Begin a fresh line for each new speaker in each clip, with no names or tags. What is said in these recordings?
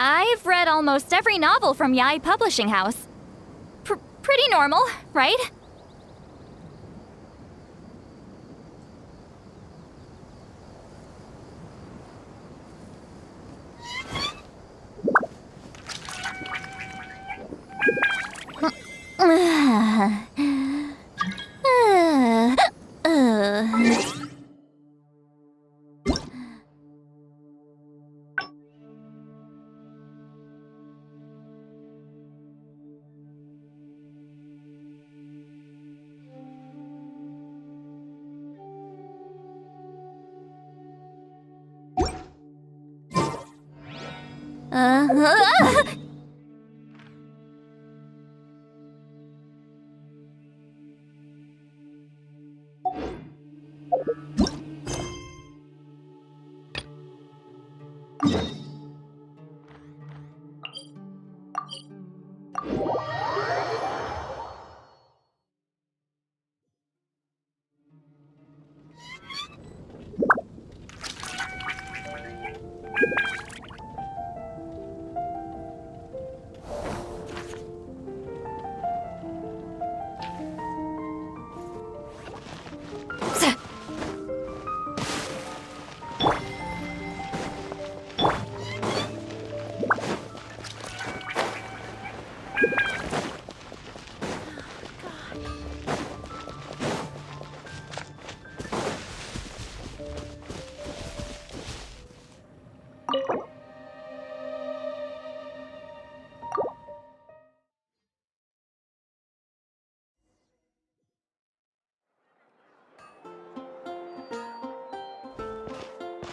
I've read almost every novel from Yai Publishing House. Pretty normal, right?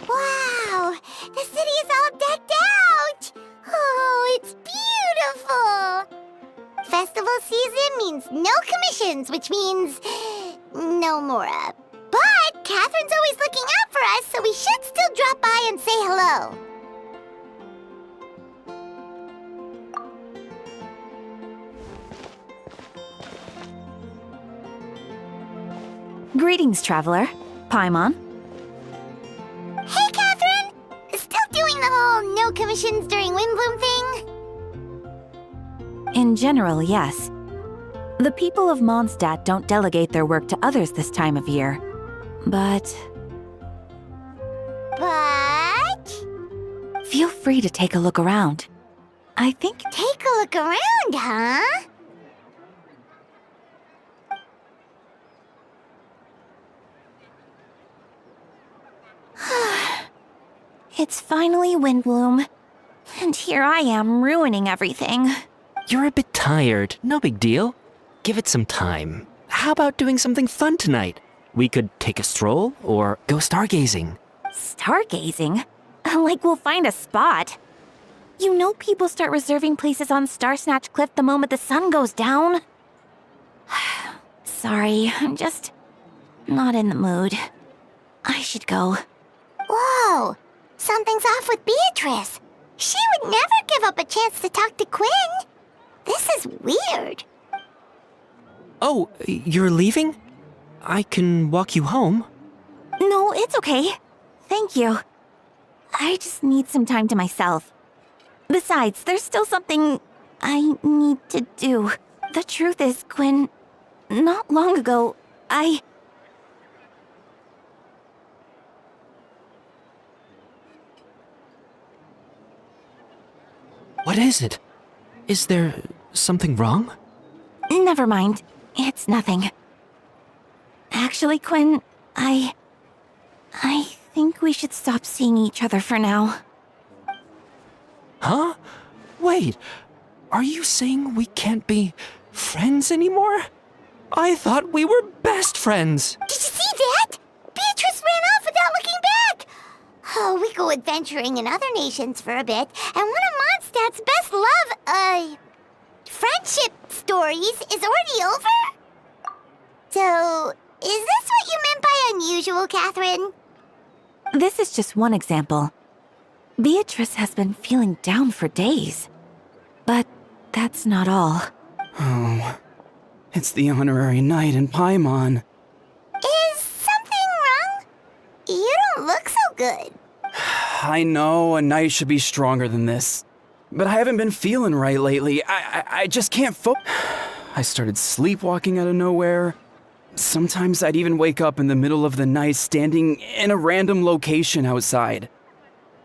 Wow! The city is all decked out! Oh, it's beautiful! Festival season means no commissions, which means no Mora. But Catherine's always looking out for us, so we should still drop by and say hello.
Greetings, traveler. Paimon.
Hey, Catherine! Still doing the whole no commissions during Windbloom thing?
In general, yes. The people of Mondstadt don't delegate their work to others this time of year. But feel free to take a look around. I think...
Take a look around, huh?
It's finally Windbloom. And here I am ruining everything.
You're a bit tired. No big deal. Give it some time. How about doing something fun tonight? We could take a stroll or go stargazing.
Stargazing? Like we'll find a spot. You know people start reserving places on Starsnatch Cliff the moment the sun goes down. Sorry, I'm just not in the mood. I should go.
Whoa! Something's off with Beatrice. She would never give up a chance to talk to Quinn. This is weird.
Oh, you're leaving? I can walk you home.
No, it's okay. Thank you. I just need some time to myself. Besides, there's still something I need to do. The truth is, Quinn, not long ago,
What is it? Is there something wrong?
Never mind. It's nothing. Actually, Quinn, I think we should stop seeing each other for now.
Huh? Wait, are you saying we can't be friends anymore? I thought we were best friends.
Did you see that? Beatrice ran off without looking back. Oh, we go adventuring in other nations for a bit, and one of Mondstadt's best friendship stories is already over? So, is this what you meant by unusual, Catherine?
This is just one example. Beatrice has been feeling down for days. But that's not all.
Oh, it's the honorary knight in Paimon.
Is something wrong? You don't look so good.
I know a knight should be stronger than this, but I haven't been feeling right lately. I just can't I started sleepwalking out of nowhere. Sometimes I'd even wake up in the middle of the night standing in a random location outside.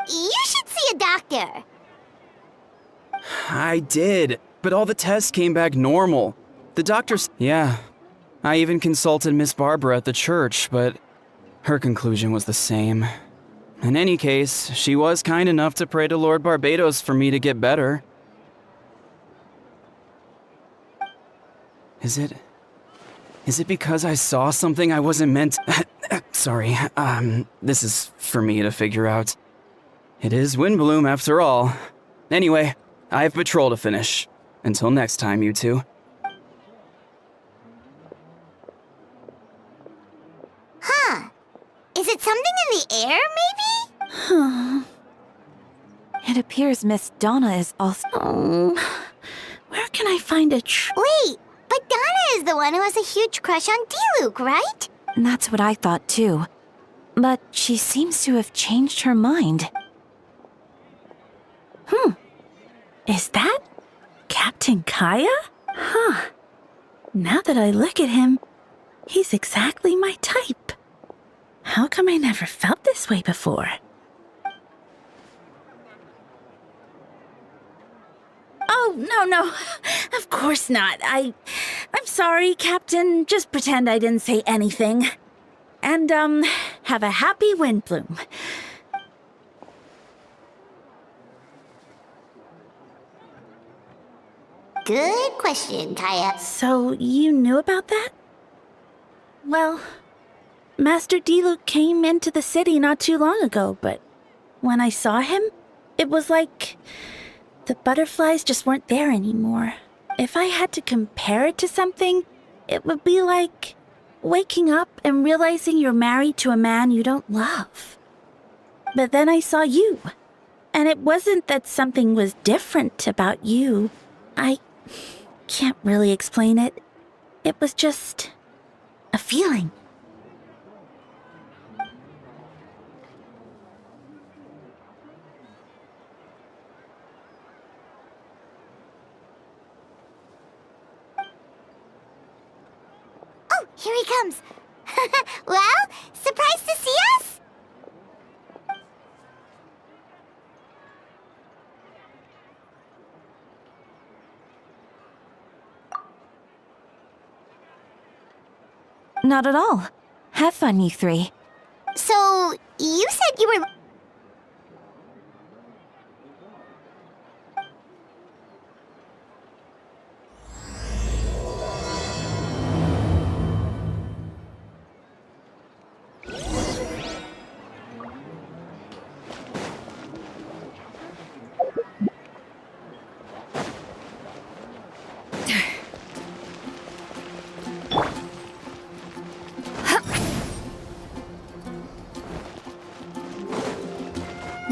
You should see a doctor.
I did, but all the tests came back normal. The doctors... Yeah, I even consulted Miss Barbara at the church, but her conclusion was the same. In any case, she was kind enough to pray to Lord Barbados for me to get better. Is it because I saw something I wasn't meant Sorry, this is for me to figure out. It is Windbloom after all. Anyway, I have patrol to finish. Until next time, you two.
Huh. Is it something in the air, maybe?
It appears Miss Donna is also...
Where can I find a
Wait, but Donna is the one who has a huge crush on Diluc, right?
That's what I thought too. But she seems to have changed her mind.
Is that Captain Kaya? Huh. Now that I look at him, he's exactly my type. How come I never felt this way before? Oh, no. Of course not. I'm sorry, Captain. Just pretend I didn't say anything. And, have a happy Windbloom.
Good question, Kaya.
So, you knew about that? Well, Master Diluc came into the city not too long ago, but when I saw him, it was like the butterflies just weren't there anymore. If I had to compare it to something, it would be like waking up and realizing you're married to a man you don't love. But then I saw you, and it wasn't that something was different about you. I can't really explain it. It was just a feeling.
Oh, here he comes. Well, surprised to see us?
Not at all. Have fun, you three.
So, you said you were...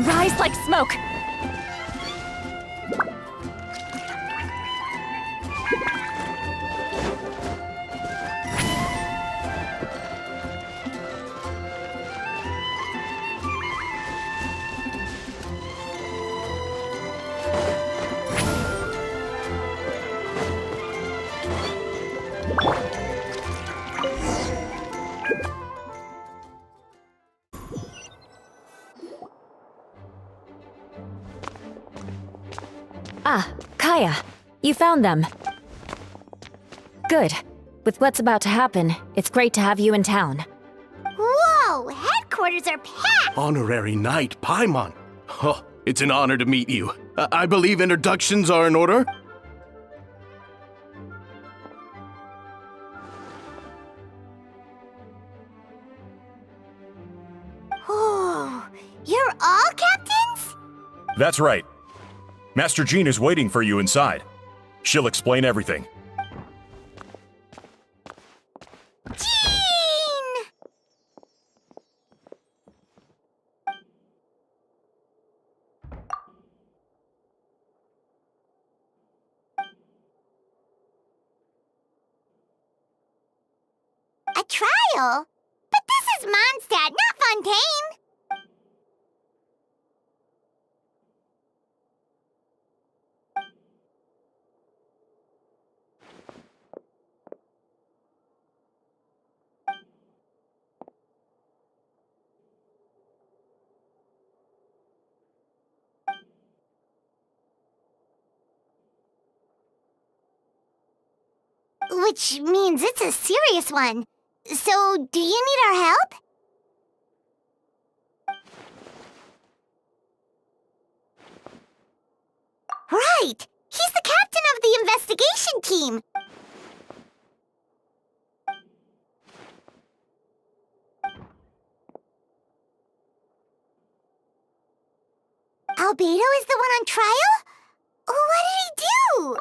Rise like smoke! Ah, Kaya, you found them. Good. With what's about to happen, it's great to have you in town.
Whoa, headquarters are packed!
Honorary Knight Paimon. Oh, it's an honor to meet you. I believe introductions are in order?
Oh, you're all captains?
That's right. Master Jean is waiting for you inside. She'll explain everything.
Jean! A trial? But this is Mondstadt, not Fontaine! Which means it's a serious one. So, do you need our help? Right! He's the captain of the investigation team! Albedo is the one on trial? What did he do?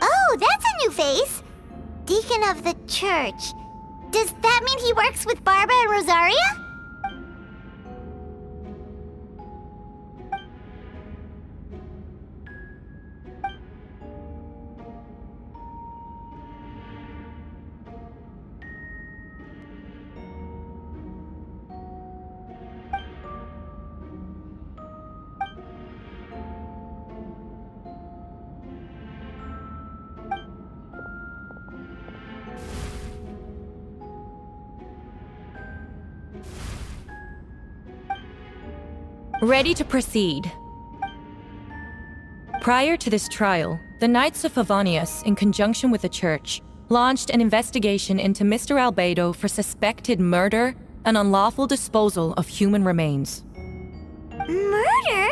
Oh, that's a new face! Deacon of the church. Does that mean he works with Barba and Rosaria?
Ready to proceed. Prior to this trial, the Knights of Favonius, in conjunction with the Church, launched an investigation into Mr. Albedo for suspected murder and unlawful disposal of human remains.
Murder?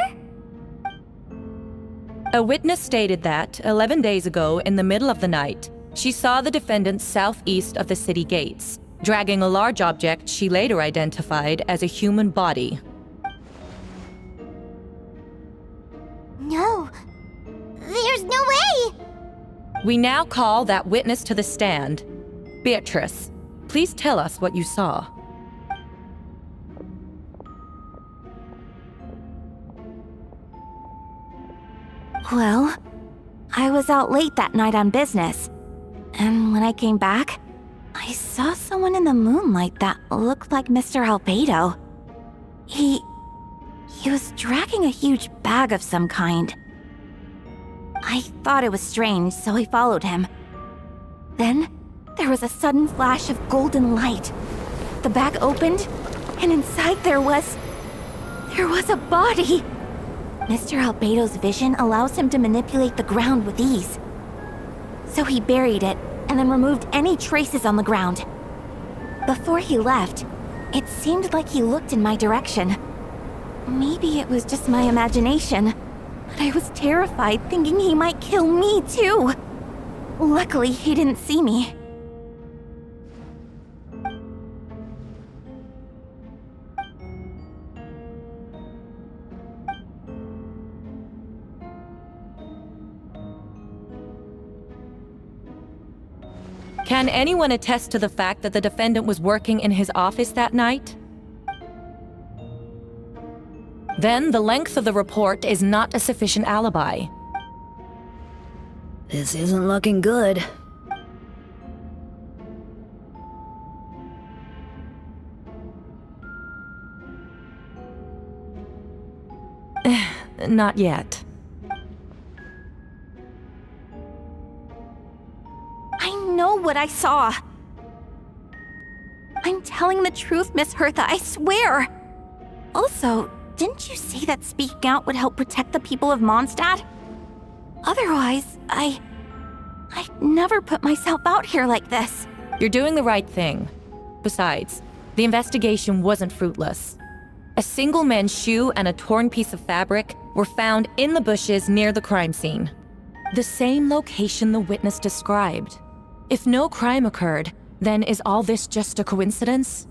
A witness stated that, 11 days ago, in the middle of the night, she saw the defendant southeast of the city gates, dragging a large object she later identified as a human body.
No. There's no way!
We now call that witness to the stand. Beatrice, please tell us what you saw.
Well, I was out late that night on business. And when I came back, I saw someone in the moonlight that looked like Mr. Albedo. He was dragging a huge bag of some kind. I thought it was strange, so I followed him. Then, there was a sudden flash of golden light. The bag opened, and inside there was a body! Mr. Albedo's vision allows him to manipulate the ground with ease. So he buried it, and then removed any traces on the ground. Before he left, it seemed like he looked in my direction. Maybe it was just my imagination, but I was terrified thinking he might kill me too. Luckily, he didn't see me.
Can anyone attest to the fact that the defendant was working in his office that night? Then the length of the report is not a sufficient alibi.
This isn't looking good.
Not yet.
I know what I saw. I'm telling the truth, Miss Hertha, I swear. Also, didn't you say that speaking out would help protect the people of Mondstadt? Otherwise, I'd never put myself out here like this.
You're doing the right thing. Besides, the investigation wasn't fruitless. A single men's shoe and a torn piece of fabric were found in the bushes near the crime scene. The same location the witness described. If no crime occurred, then is all this just a coincidence?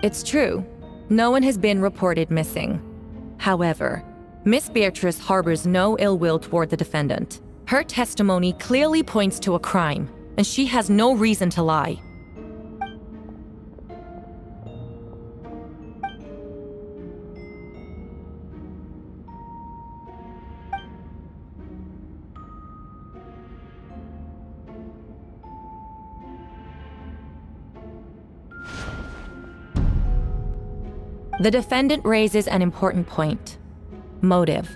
It's true. No one has been reported missing. However, Miss Beatrice harbors no ill will toward the defendant. Her testimony clearly points to a crime, and she has no reason to lie. The defendant raises an important point. Motive.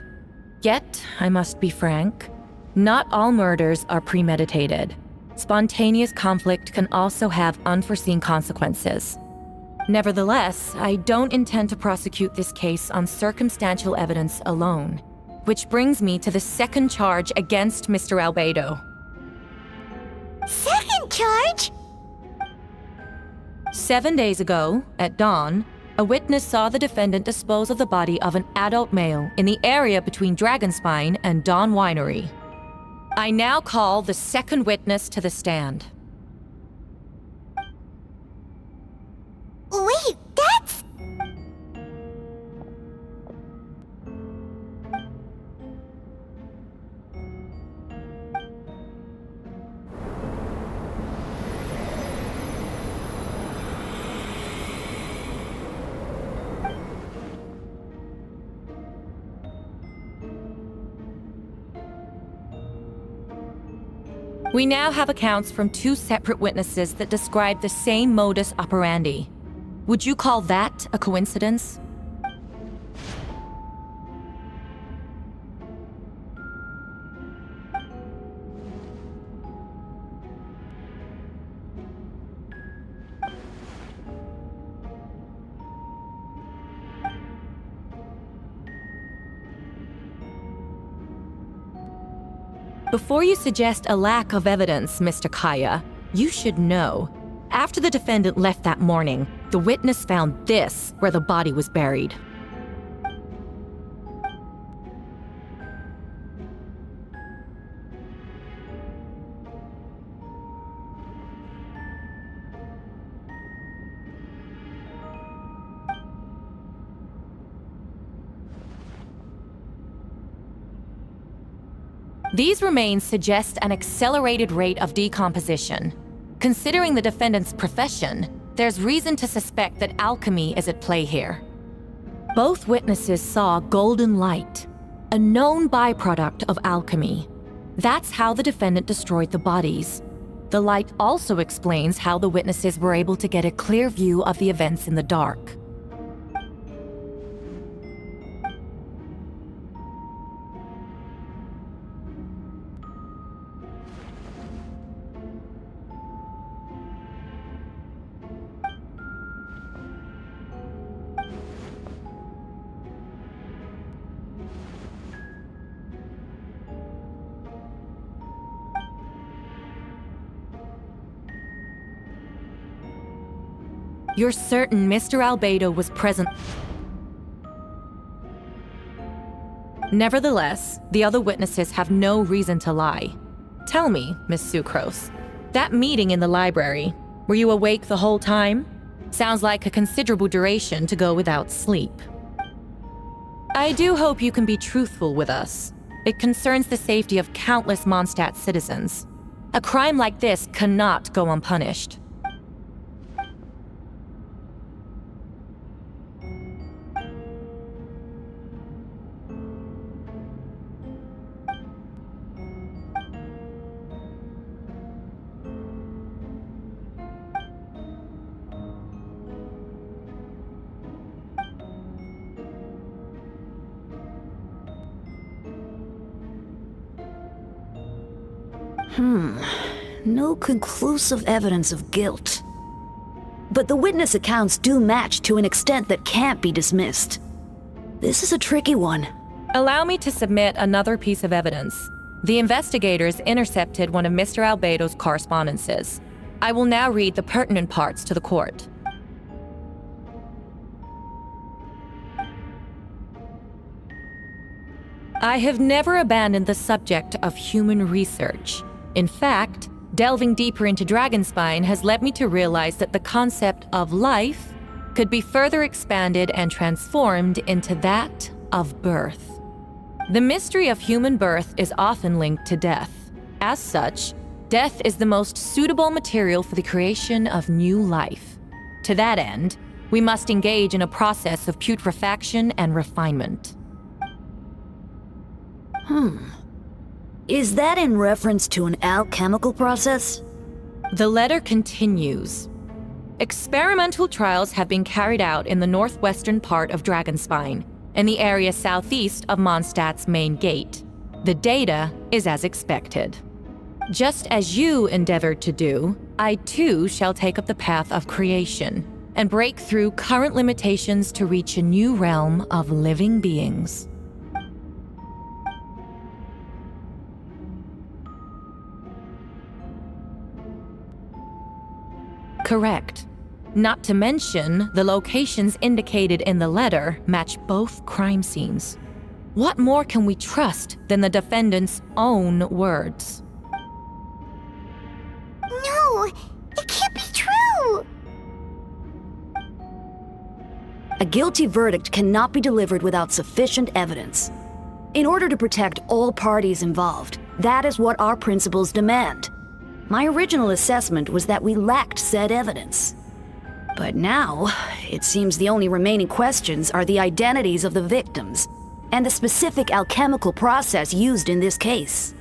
Yet, I must be frank, not all murders are premeditated. Spontaneous conflict can also have unforeseen consequences. Nevertheless, I don't intend to prosecute this case on circumstantial evidence alone, which brings me to the second charge against Mr. Albedo.
Second charge?
7 days ago, at dawn, a witness saw the defendant dispose of the body of an adult male in the area between Dragonspine and Dawn Winery. I now call the second witness to the stand.
Wait, that's...
We now have accounts from two separate witnesses that describe the same modus operandi. Would you call that a coincidence? Before you suggest a lack of evidence, Mr. Kaya, you should know. After the defendant left that morning, the witness found this where the body was buried. These remains suggest an accelerated rate of decomposition. Considering the defendant's profession, there's reason to suspect that alchemy is at play here. Both witnesses saw golden light, a known byproduct of alchemy. That's how the defendant destroyed the bodies. The light also explains how the witnesses were able to get a clear view of the events in the dark. You're certain Mr. Albedo was present? Nevertheless, the other witnesses have no reason to lie. Tell me, Miss Sucrose, that meeting in the library, were you awake the whole time? Sounds like a considerable duration to go without sleep. I do hope you can be truthful with us. It concerns the safety of countless Mondstadt citizens. A crime like this cannot go unpunished.
No conclusive evidence of guilt. But the witness accounts do match to an extent that can't be dismissed. This is a tricky one.
Allow me to submit another piece of evidence. The investigators intercepted one of Mr. Albedo's correspondences. I will now read the pertinent parts to the court. I have never abandoned the subject of human research. In fact, delving deeper into Dragonspine has led me to realize that the concept of life could be further expanded and transformed into that of birth. The mystery of human birth is often linked to death. As such, death is the most suitable material for the creation of new life. To that end, we must engage in a process of putrefaction and refinement.
Is that in reference to an alchemical process?
The letter continues. Experimental trials have been carried out in the northwestern part of Dragonspine, in the area southeast of Mondstadt's main gate. The data is as expected. Just as you endeavored to do, I too shall take up the path of creation and break through current limitations to reach a new realm of living beings. Correct. Not to mention, the locations indicated in the letter match both crime scenes. What more can we trust than the defendant's own words?
No, it can't be true!
A guilty verdict cannot be delivered without sufficient evidence. In order to protect all parties involved, that is what our principles demand. My original assessment was that we lacked said evidence. But now, it seems the only remaining questions are the identities of the victims and the specific alchemical process used in this case.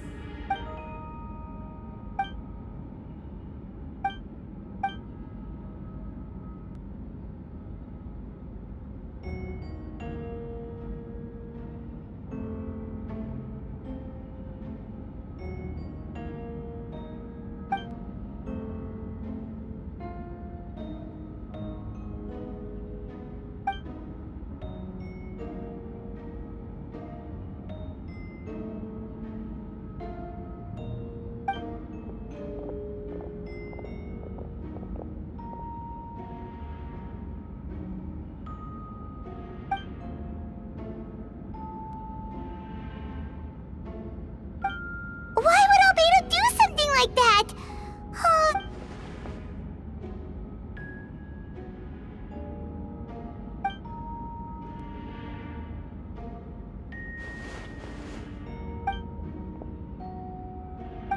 Why would Albedo do something like that?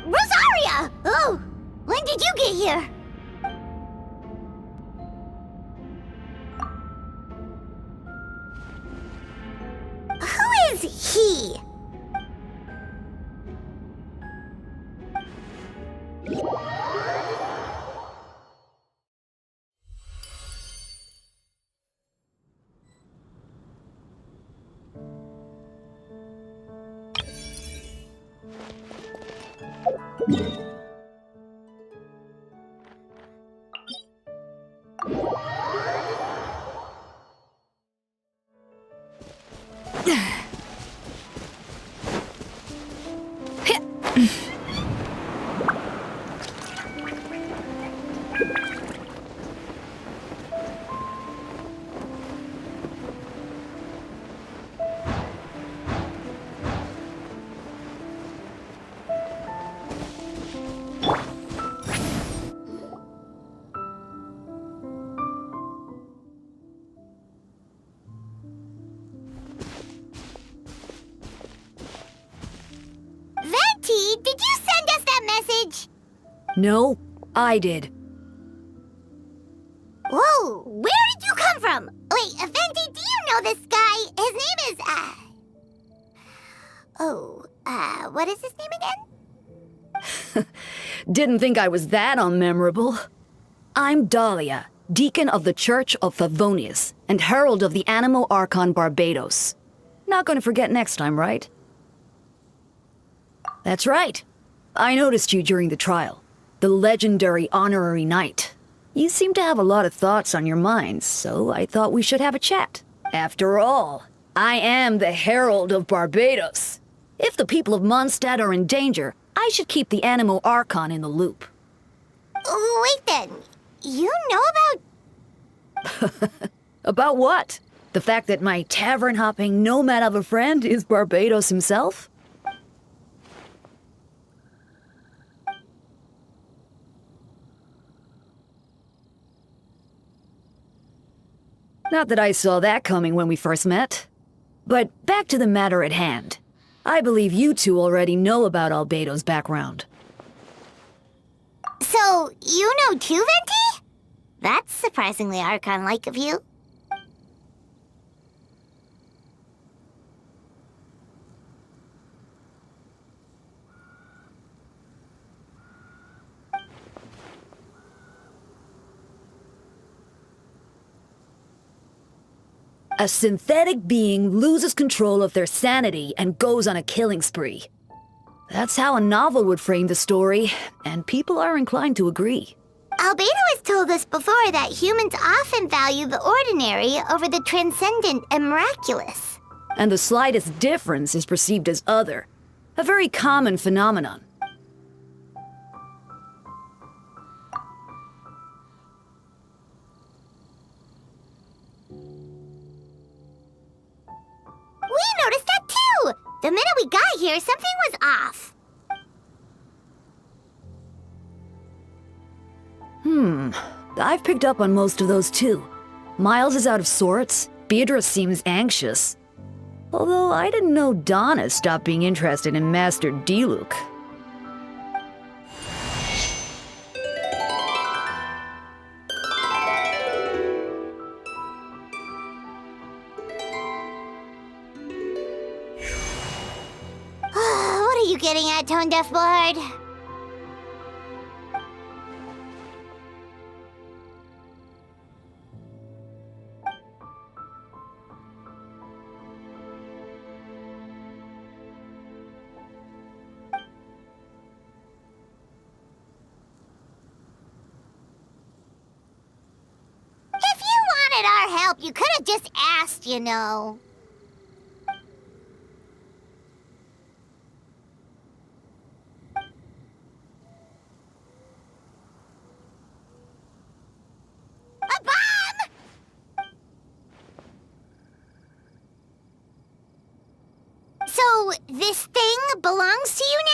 Rosaria! Oh, when did you get here? Who is he?
No, I did.
Whoa, where did you come from? Wait, Venti, do you know this guy? His name is, what is his name again?
Didn't think I was that unmemorable. I'm Dahlia, Deacon of the Church of Favonius, and Herald of the Animo Archon Barbados. Not gonna forget next time, right? That's right. I noticed you during the trial. The legendary honorary knight. You seem to have a lot of thoughts on your mind, so I thought we should have a chat. After all, I am the Herald of Barbados. If the people of Mondstadt are in danger, I should keep the Animo Archon in the loop.
Wait then, you know about...
About what? The fact that my tavern-hopping nomad of a friend is Barbados himself? Not that I saw that coming when we first met. But back to the matter at hand. I believe you two already know about Albedo's background.
So, you know too, Venti? That's surprisingly Archon-like of you.
A synthetic being loses control of their sanity and goes on a killing spree. That's how a novel would frame the story, and people are inclined to agree.
Albedo has told us before that humans often value the ordinary over the transcendent and miraculous.
And the slightest difference is perceived as other. A very common phenomenon.
We noticed that too! The minute we got here, something was off.
I've picked up on most of those too. Miles is out of sorts, Beatrice seems anxious. Although I didn't know Donna stopped being interested in Master Diluc.
What are you getting at, Tone Deaf Bullard? If you wanted our help, you could have just asked, you know. A bomb! So, this thing belongs to you now?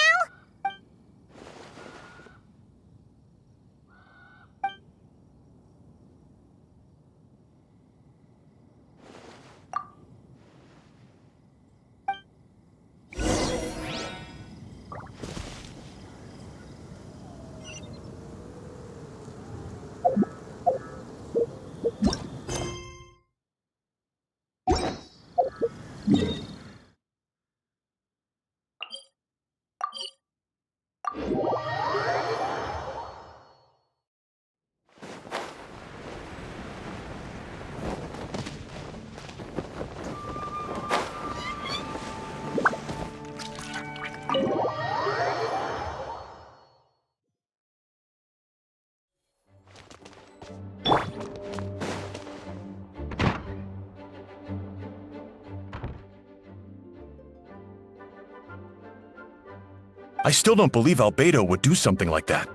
I still don't believe Albedo would do something like that.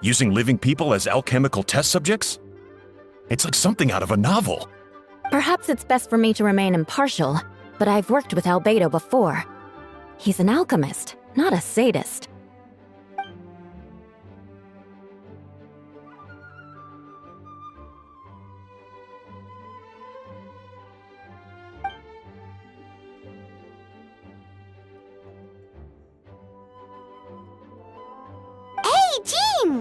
Using living people as alchemical test subjects? It's like something out of a novel.
Perhaps it's best for me to remain impartial, but I've worked with Albedo before. He's an alchemist, not a sadist.
Hey, Jean!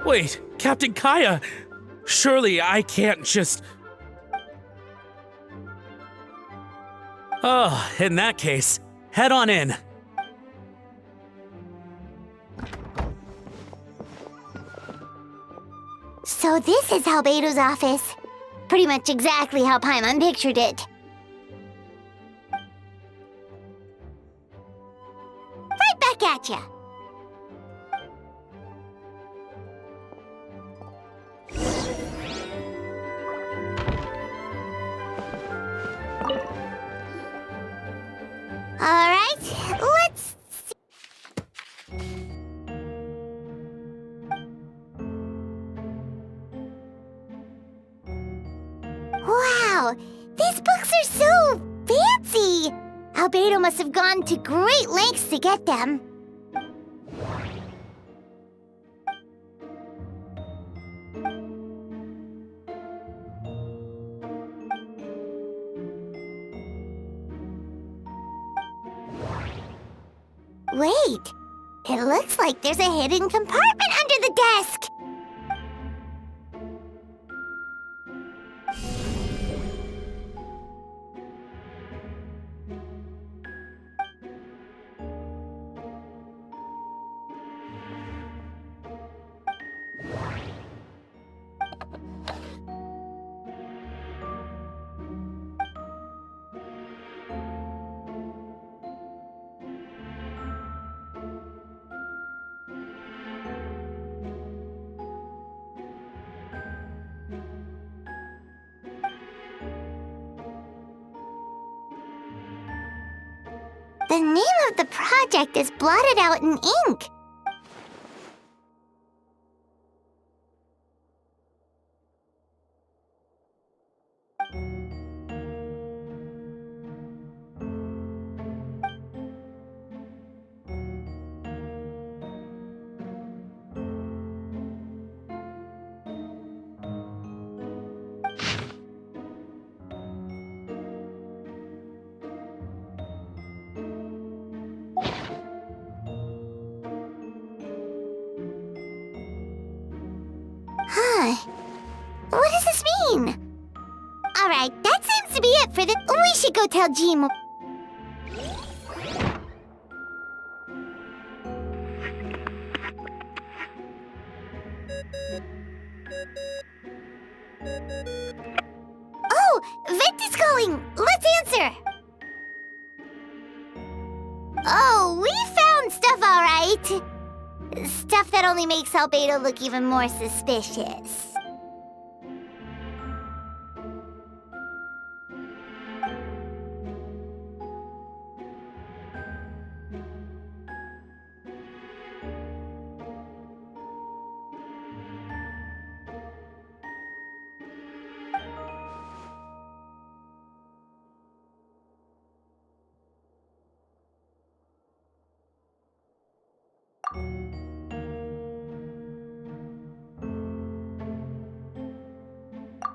Wait, Captain Kaya! Surely I can't just... Oh, in that case, head on in.
So this is Albedo's office. Pretty much exactly how Paimon pictured it. Right back at ya. All right, let's see. Wow, these books are so fancy. Albedo must have gone to great lengths to get them. Wait, it looks like there's a hidden compartment under the desk. The name of the project is blotted out in ink. Huh. What does this mean? Alright, that seems to be it for the... We should go tell Jean. Oh, Venti's calling! Let's answer! Oh, we found stuff, alright. Stuff that only makes Albedo look even more suspicious.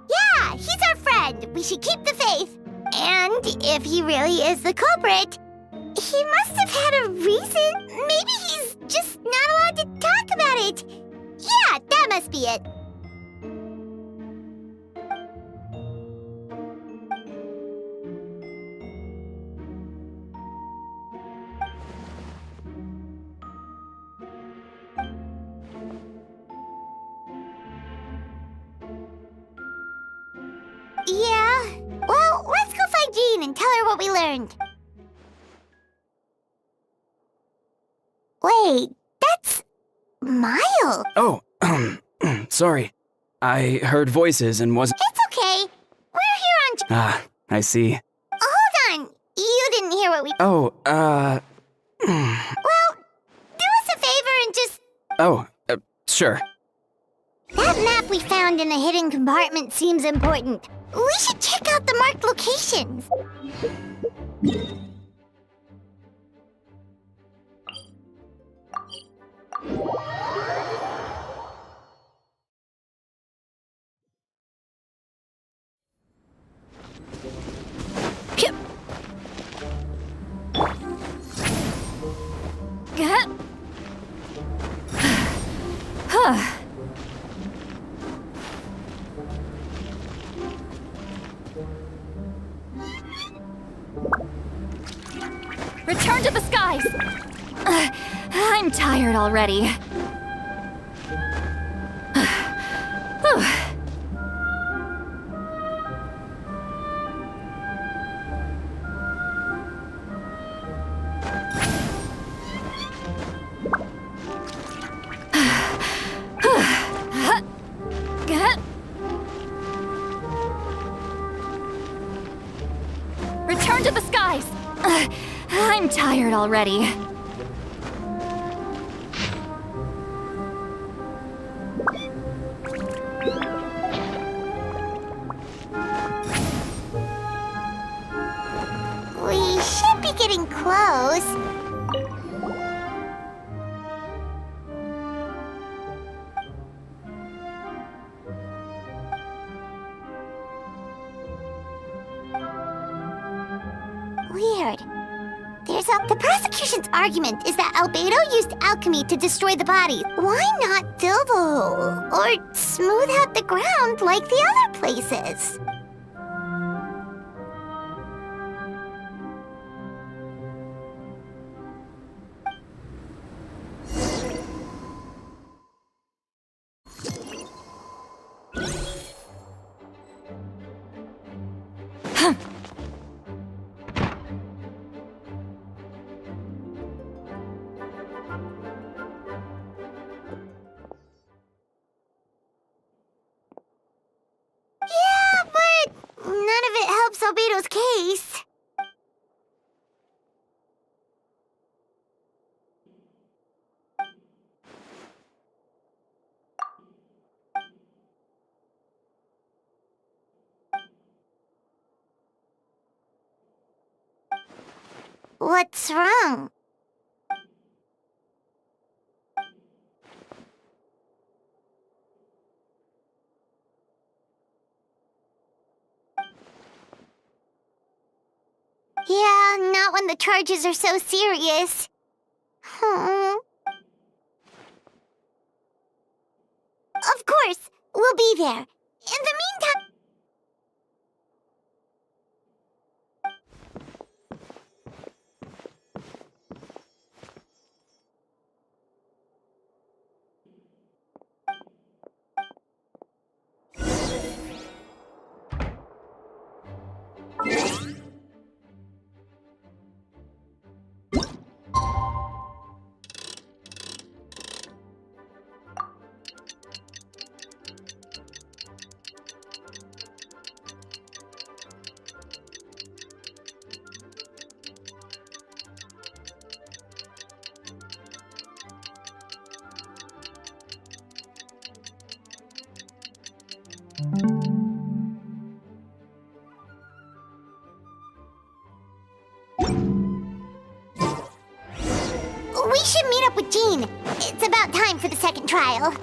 Yeah, he's our friend. We should keep the faith. And if he really is the culprit, he must have had a reason. Maybe he's just not allowed to talk about it. Yeah, that must be it. Yeah. Well, let's go find Jean and tell her what we learned. Wait, that's Miles.
Oh, sorry. I heard voices and wasn't...
It's okay. We're here on...
Ah, I see.
Hold on. You didn't hear what we...
Oh,
Well, do us a favor and just...
Oh, sure.
That map we found in the hidden compartment seems important. We should check out the marked locations.
I'm tired already. Return to the skies! I'm tired already.
We should be getting close. Weird. The prosecution's argument is that Albedo used alchemy to destroy the body. Why not fill the hole? Or smooth out the ground like the other places? Yeah, but none of it helps Albedo's case. What's wrong? Yeah, not when the charges are so serious. Of course, we'll be there. In the meantime... We should meet up with Jean. It's about time for the second trial.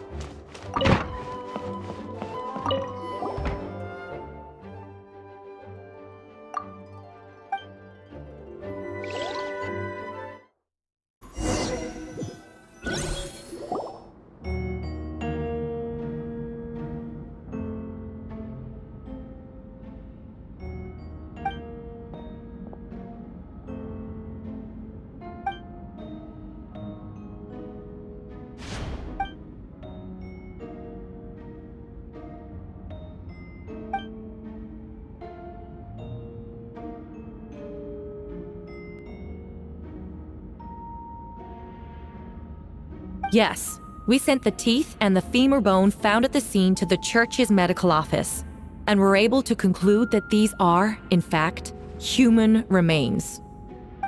Yes, we sent the teeth and the femur bone found at the scene to the church's medical office, and were able to conclude that these are, in fact, human remains.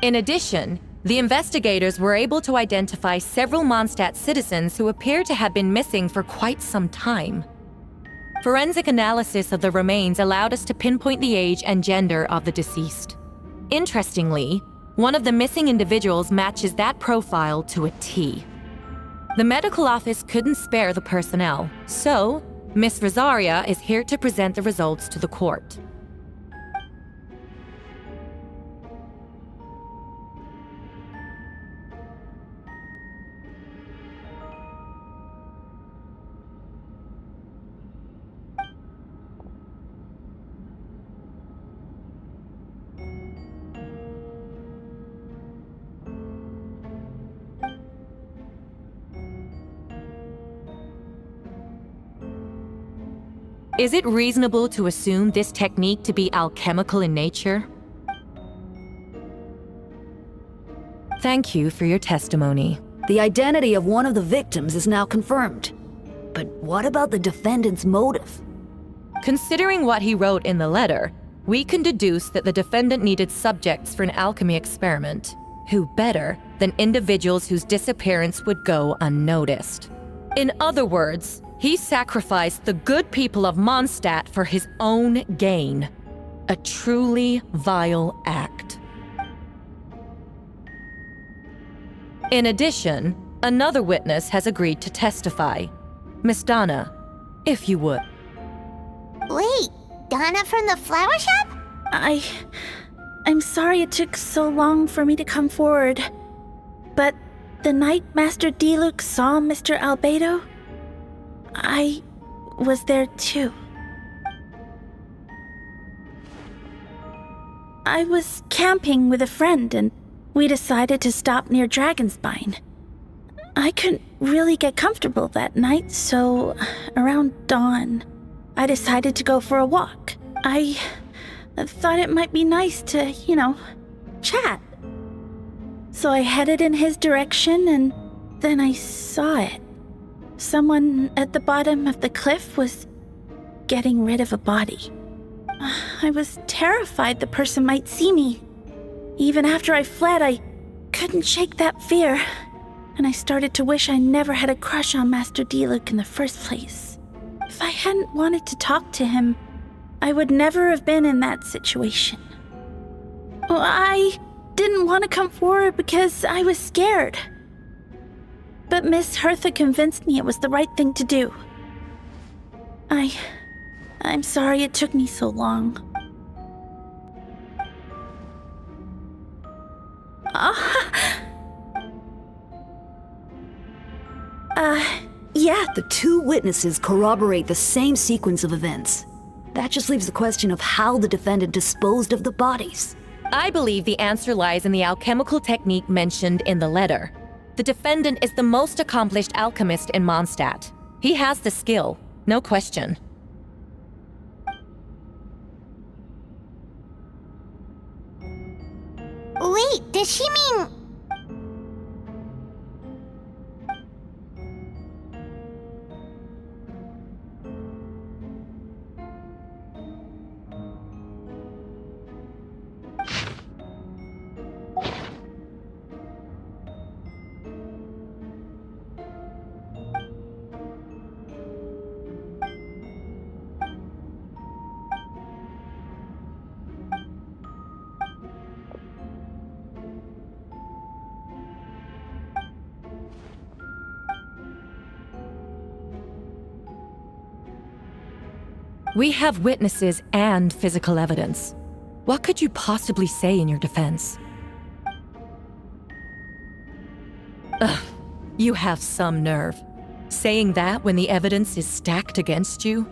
In addition, the investigators were able to identify several Mondstadt citizens who appear to have been missing for quite some time. Forensic analysis of the remains allowed us to pinpoint the age and gender of the deceased. Interestingly, one of the missing individuals matches that profile to a T. The medical office couldn't spare the personnel, so Miss Rosaria is here to present the results to the court. Is it reasonable to assume this technique to be alchemical in nature? Thank you for your testimony.
The identity of one of the victims is now confirmed. But what about the defendant's motive?
Considering what he wrote in the letter, we can deduce that the defendant needed subjects for an alchemy experiment. Who better than individuals whose disappearance would go unnoticed? In other words, he sacrificed the good people of Mondstadt for his own gain. A truly vile act. In addition, another witness has agreed to testify. Miss Donna, if you would.
Wait, Donna from the flower shop?
I'm sorry it took so long for me to come forward. But the night Master Diluc saw Mr. Albedo, I was there too. I was camping with a friend and we decided to stop near Dragonspine. I couldn't really get comfortable that night, so around dawn, I decided to go for a walk. I thought it might be nice to, chat. So I headed in his direction and then I saw it. Someone at the bottom of the cliff was getting rid of a body. I was terrified the person might see me. Even after I fled, I couldn't shake that fear, and I started to wish I never had a crush on Master Diluc in the first place. If I hadn't wanted to talk to him, I would never have been in that situation. Well, I didn't want to come forward because I was scared. But Miss Hertha convinced me it was the right thing to do. I'm sorry it took me so long.
Yeah, the two witnesses corroborate the same sequence of events. That just leaves the question of how the defendant disposed of the bodies.
I believe the answer lies in the alchemical technique mentioned in the letter. The defendant is the most accomplished alchemist in Mondstadt. He has the skill, no question.
Wait, does she mean...
We have witnesses and physical evidence. What could you possibly say in your defense? Ugh, you have some nerve. Saying that when the evidence is stacked against you?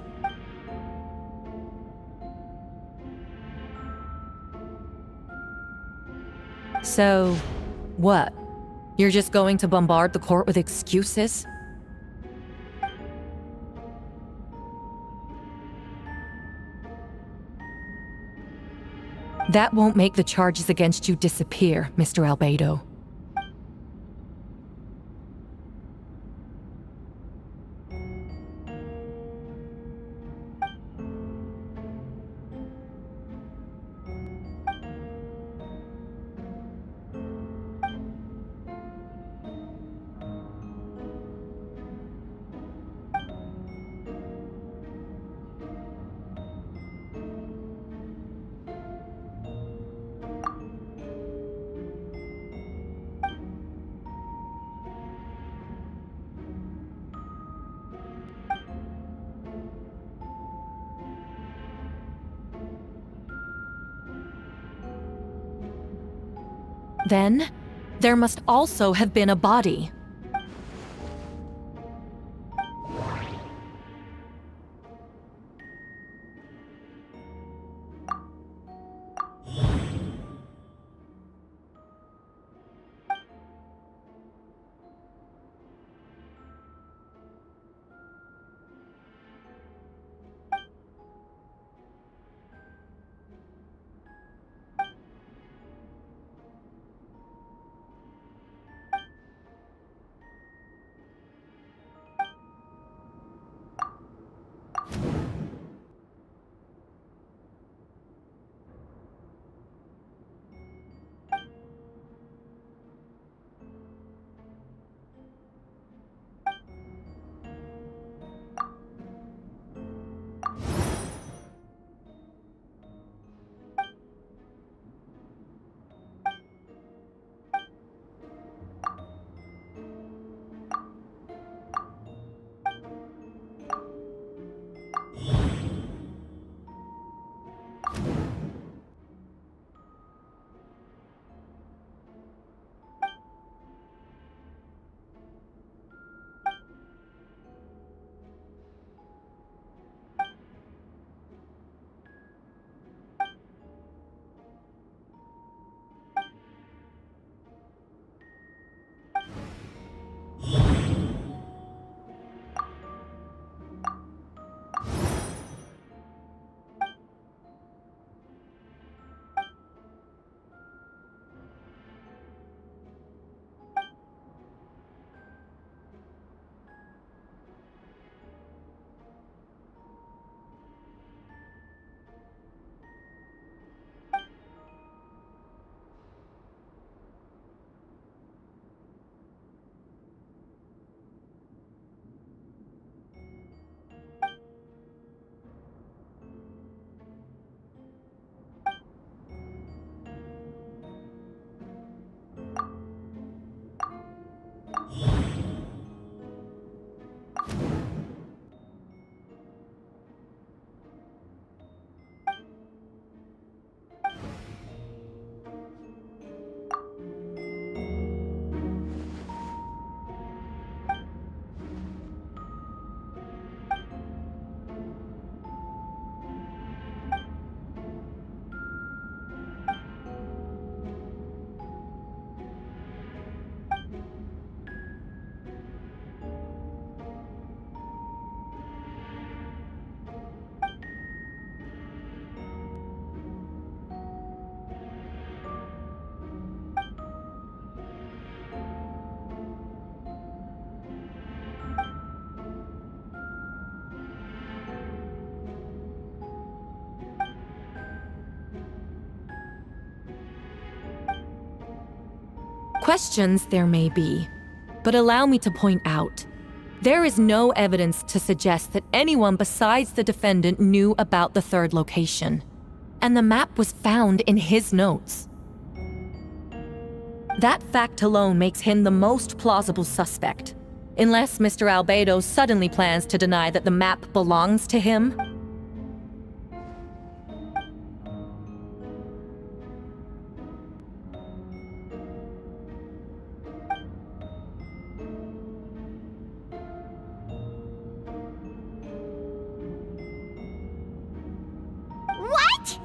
So, what? You're just going to bombard the court with excuses? That won't make the charges against you disappear, Mr. Albedo. Then, there must also have been a body. Questions there may be, but allow me to point out, there is no evidence to suggest that anyone besides the defendant knew about the third location, and the map was found in his notes. That fact alone makes him the most plausible suspect, unless Mr. Albedo suddenly plans to deny that the map belongs to him.
What?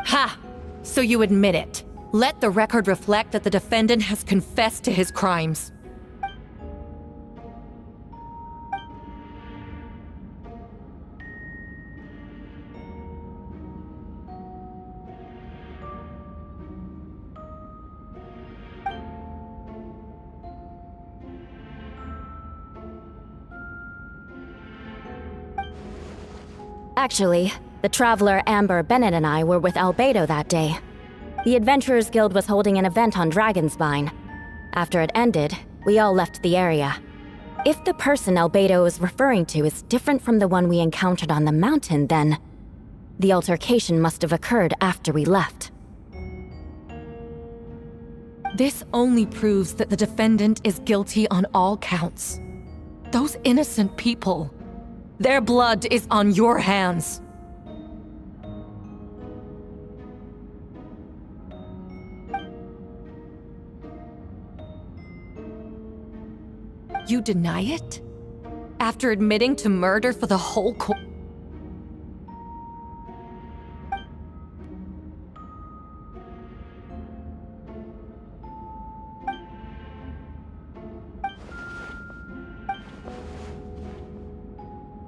Ha! So you admit it. Let the record reflect that the defendant has confessed to his crimes.
Actually, the traveler Amber Bennett and I were with Albedo that day. The Adventurers Guild was holding an event on Dragonspine. After it ended, we all left the area. If the person Albedo is referring to is different from the one we encountered on the mountain, then the altercation must have occurred after we left.
This only proves that the defendant is guilty on all counts. Those innocent people, their blood is on your hands. You deny it? After admitting to murder for the whole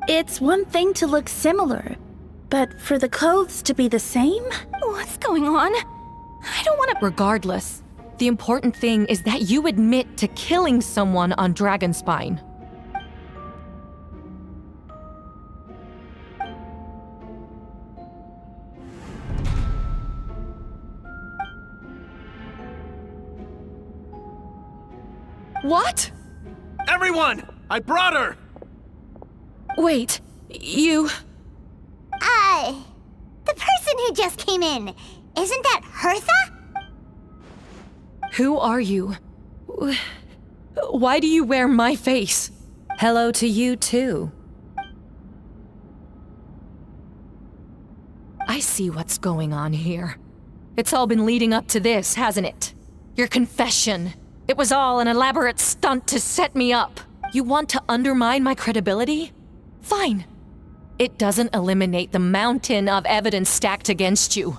It's one thing to look similar, but for the clothes to be the same?
What's going on? I don't want to.
Regardless, the important thing is that you admit to killing someone on Dragonspine. What?
Everyone! I brought her!
Wait, you...
The person who just came in, isn't that Hertha?
Who are you? Why do you wear my face?
Hello to you too.
I see what's going on here. It's all been leading up to this, hasn't it? Your confession. It was all an elaborate stunt to set me up. You want to undermine my credibility? Fine. It doesn't eliminate the mountain of evidence stacked against you.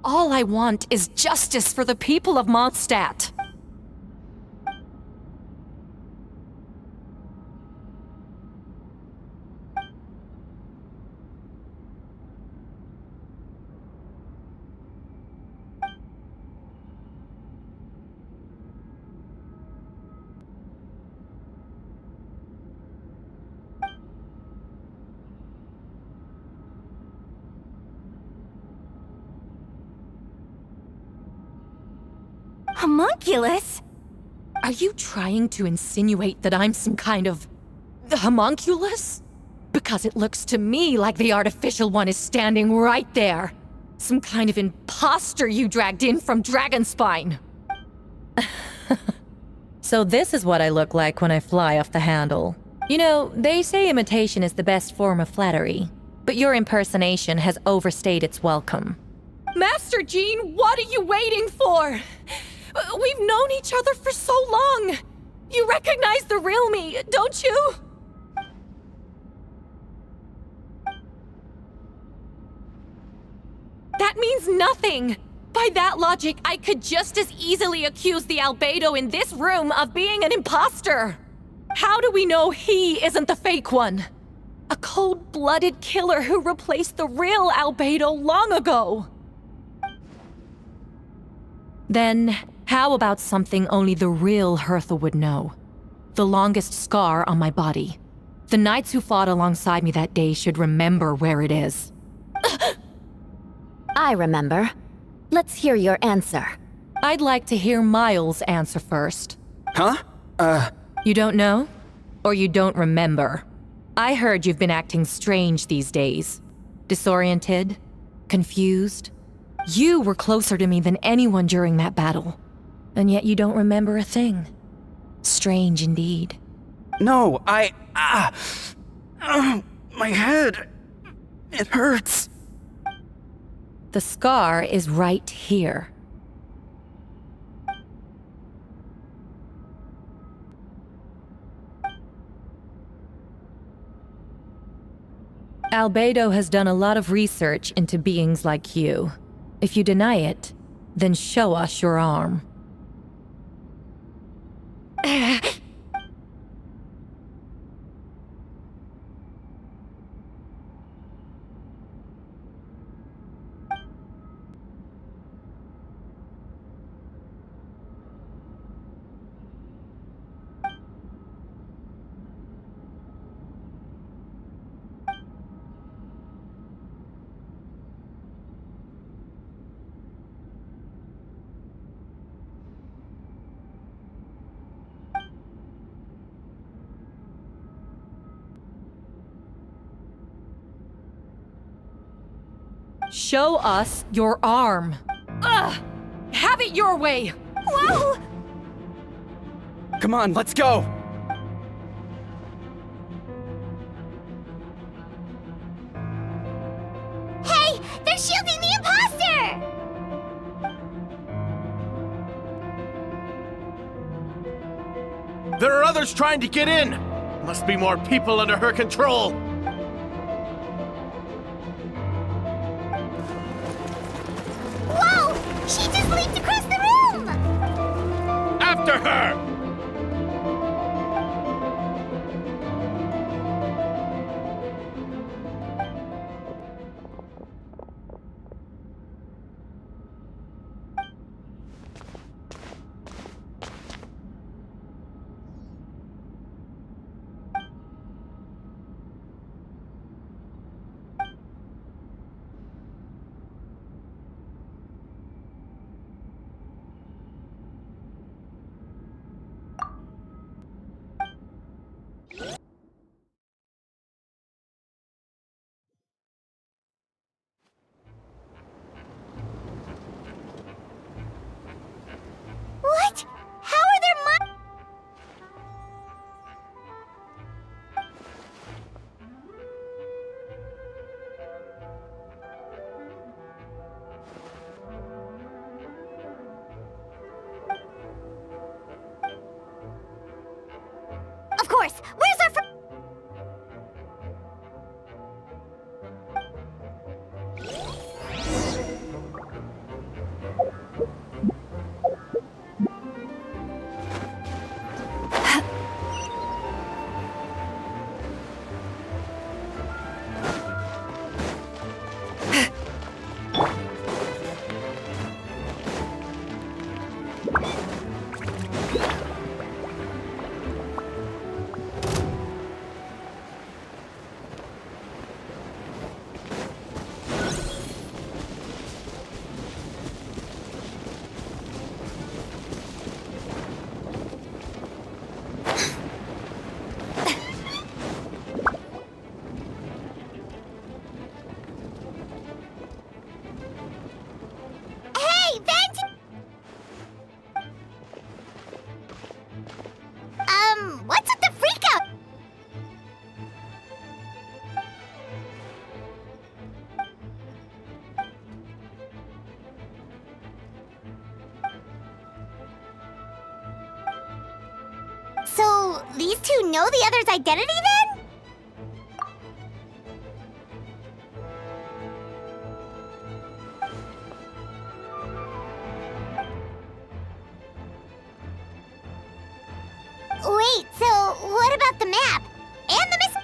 All I want is justice for the people of Mondstadt.
Homunculus?
Are you trying to insinuate that I'm some kind of... homunculus? Because it looks to me like the artificial one is standing right there. Some kind of imposter you dragged in from Dragonspine. So this is what I look like when I fly off the handle. You know, they say imitation is the best form of flattery, but your impersonation has overstayed its welcome. Master Jean, what are you waiting for? We've known each other for so long. You recognize the real me, don't you? That means nothing. By that logic, I could just as easily accuse the Albedo in this room of being an imposter. How do we know he isn't the fake one? A cold-blooded killer who replaced the real Albedo long ago. Then, how about something only the real Hertha would know? The longest scar on my body. The knights who fought alongside me that day should remember where it is.
I remember. Let's hear your answer.
I'd like to hear Miles' answer first.
Huh?
You don't know? Or you don't remember? I heard you've been acting strange these days. Disoriented? Confused? You were closer to me than anyone during that battle. And yet you don't remember a thing. Strange indeed.
No, my head. It hurts.
The scar is right here. Albedo has done a lot of research into beings like you. If you deny it, then show us your arm. Show us your arm. Ugh! Have it your way!
Whoa!
Come on, let's go!
Hey, they're shielding the imposter!
There are others trying to get in! Must be more people under her control!
Whoa! She just leaped across the room!
After her!
What? How are there Of course! Where's our Hey, venti! What's with the freakout? So, these two know the other's identity then? Wait, so what about the map? And the miss-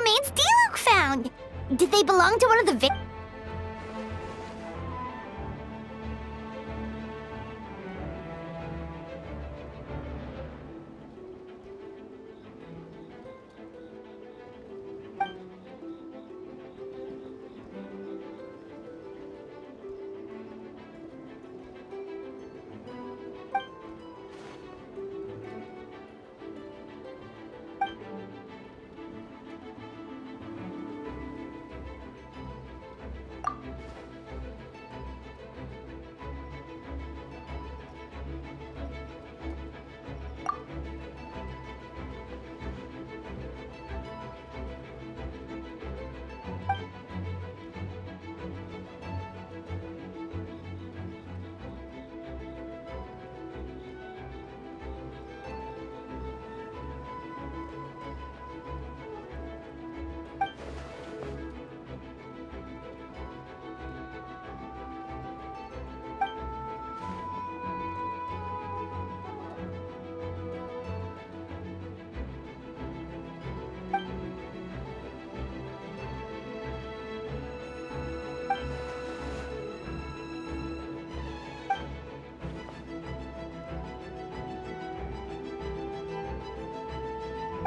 remains Diluc found? Did they belong to one of the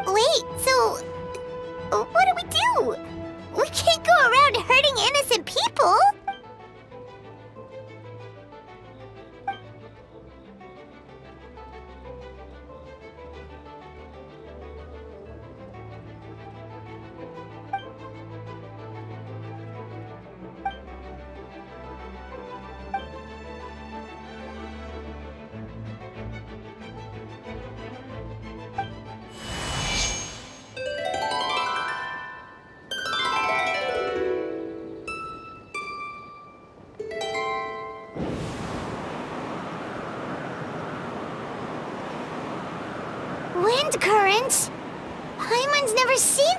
Wait, so what do we do? We can't go around hurting innocent people! Wind currents? Paimon's never seen...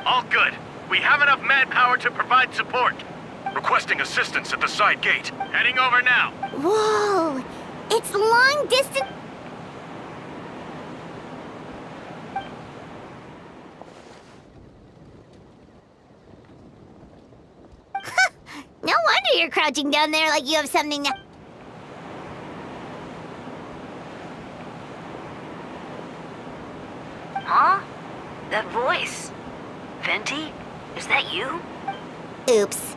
All good. We have enough manpower to provide support. Requesting assistance at the side gate. Heading over now.
Whoa! It's long distance... No wonder you're crouching down there like you have something to...
Huh? That voice. Venti? Is that you?
Oops.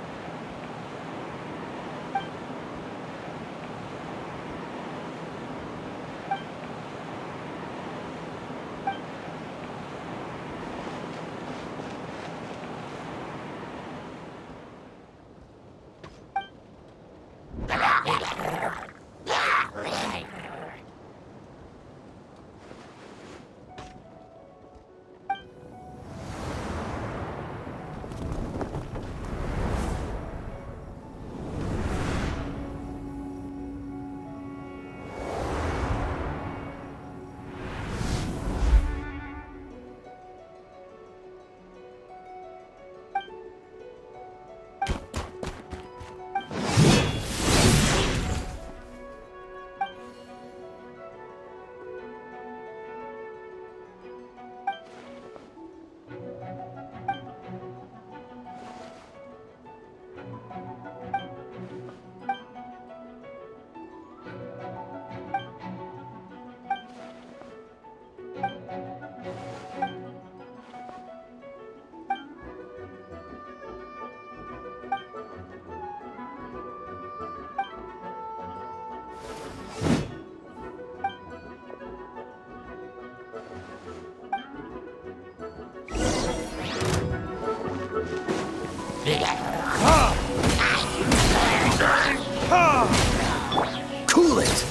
Cool it!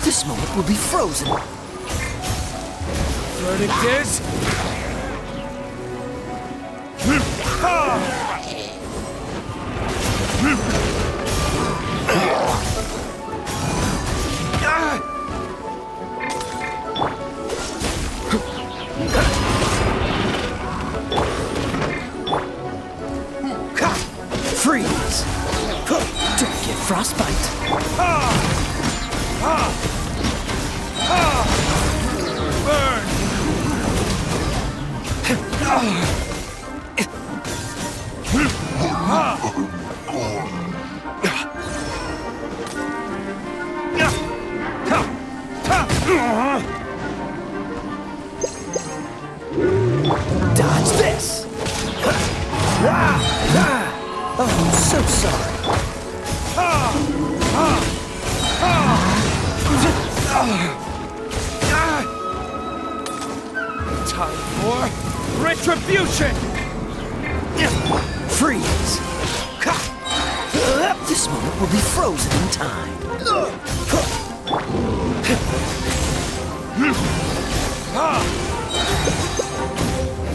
This moment will be frozen.
Verdict is...
Freeze! Don't get frostbite. Dodge this! Oh, I'm so sorry. Time for retribution! Freeze! This moment will be frozen in time.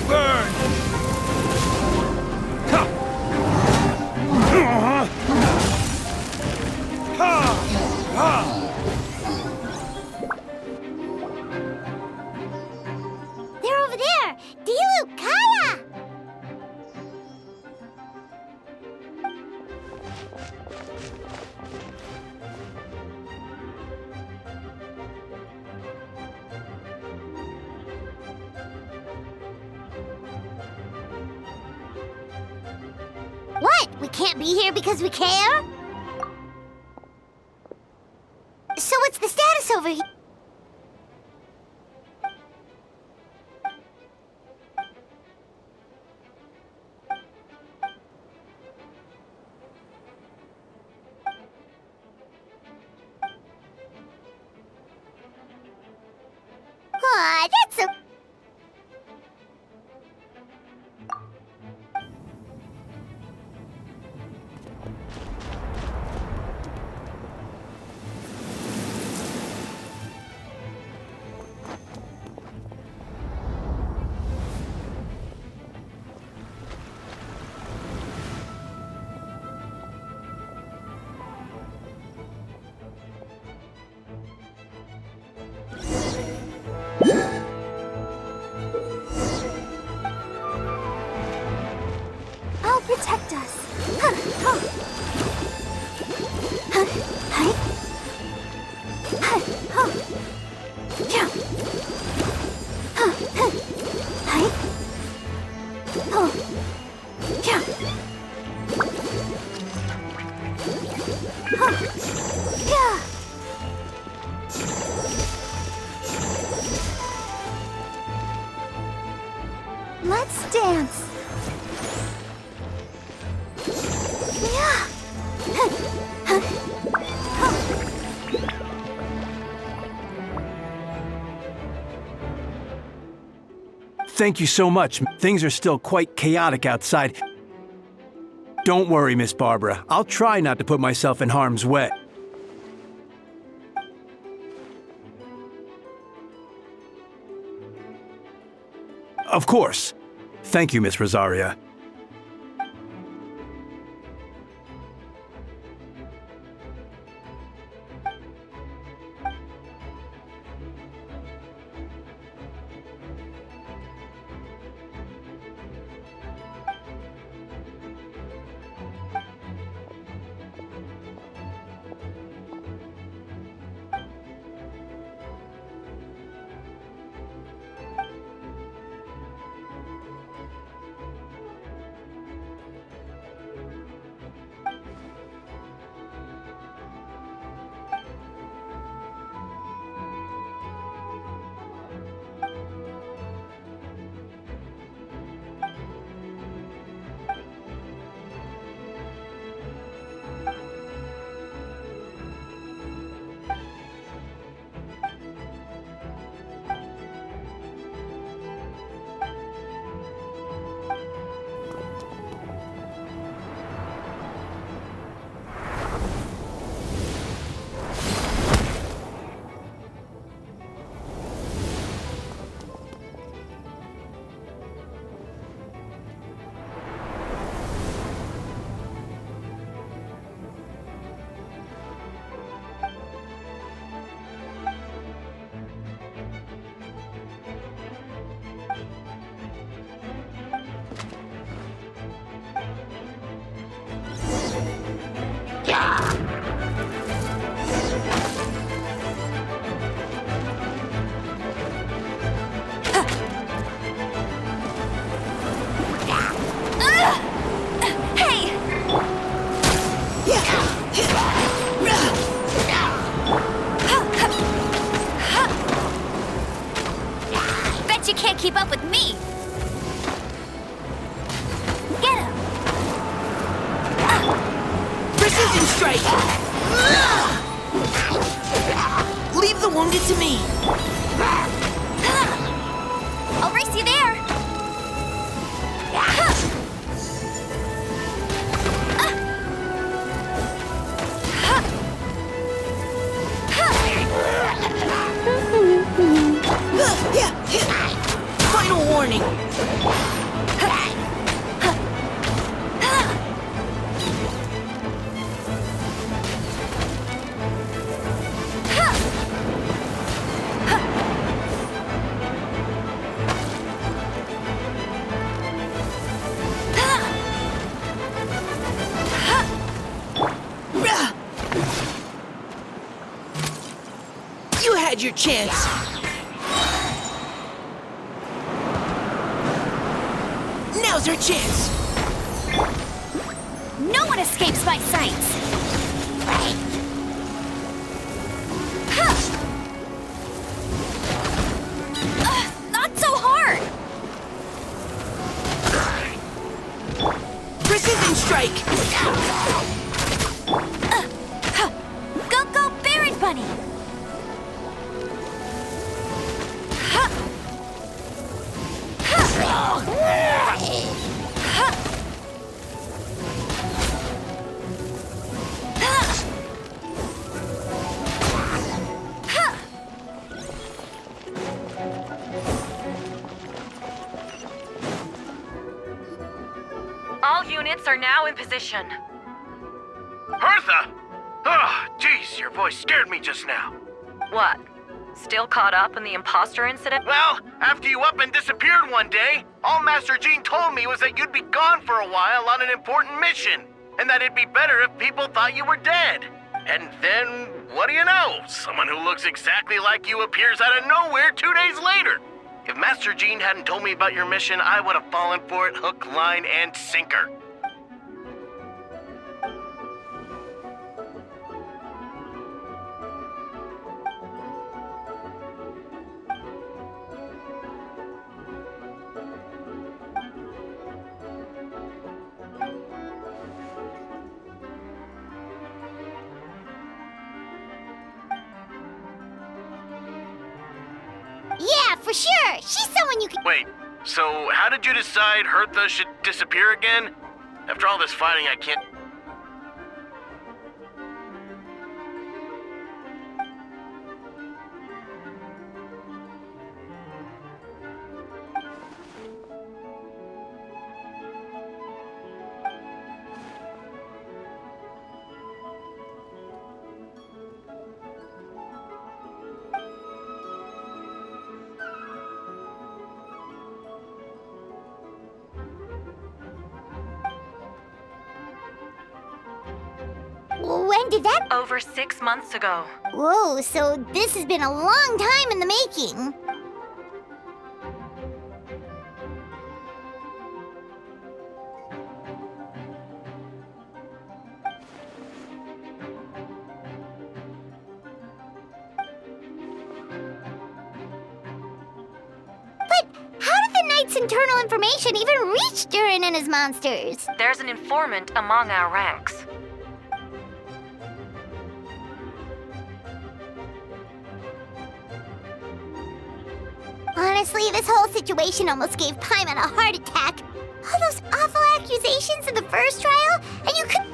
Burn!
They're over there! Dilu, Kaya! What? We can't be here because we care? So what's the status over here? Aw, that's so... I'll protect us. Let's dance.
Thank you so much. Things are still quite chaotic outside. Don't worry, Miss Barbara. I'll try not to put myself in harm's way. Of course. Thank you, Miss Rosaria.
keep up with me. Get him!
Precision strike! Leave the wounded to me.
I'll race you there.
Final warning. You had your chance. Now's our chance.
No one escapes my sights. Not so hard.
Precision strike.
Go, Baron Bunny.
All units are now in position.
Hertha! Ah, jeez, your voice scared me just now.
What? Still caught up in the imposter incident?
Well, after you up and disappeared one day, all Master Jean told me was that you'd be gone for a while on an important mission, and that it'd be better if people thought you were dead. And then, what do you know? Someone who looks exactly like you appears out of nowhere 2 days later. If Master Jean hadn't told me about your mission, I would have fallen for it hook, line, and sinker.
Yeah, for sure. She's someone you can.
Wait, so how did you decide Hertha should disappear again? After all this fighting, I can't...
When did that?
Over 6 months ago.
Whoa, so this has been a long time in the making. But how did the Knight's internal information even reach Durin and his monsters?
There's an informant among our ranks.
Honestly, this whole situation almost gave Paimon a heart attack. All those awful accusations in the first trial, and you could...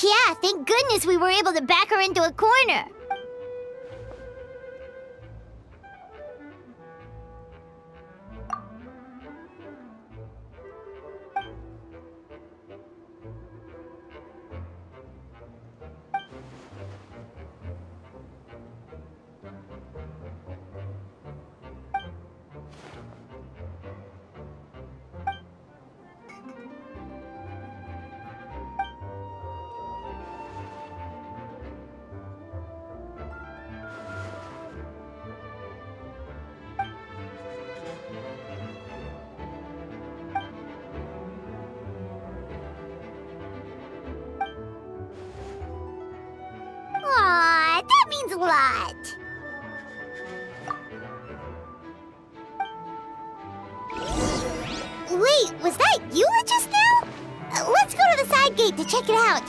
Yeah, thank goodness we were able to back her into a corner. means a lot. Wait, was that Eula just now? Let's go to the side gate to check it out.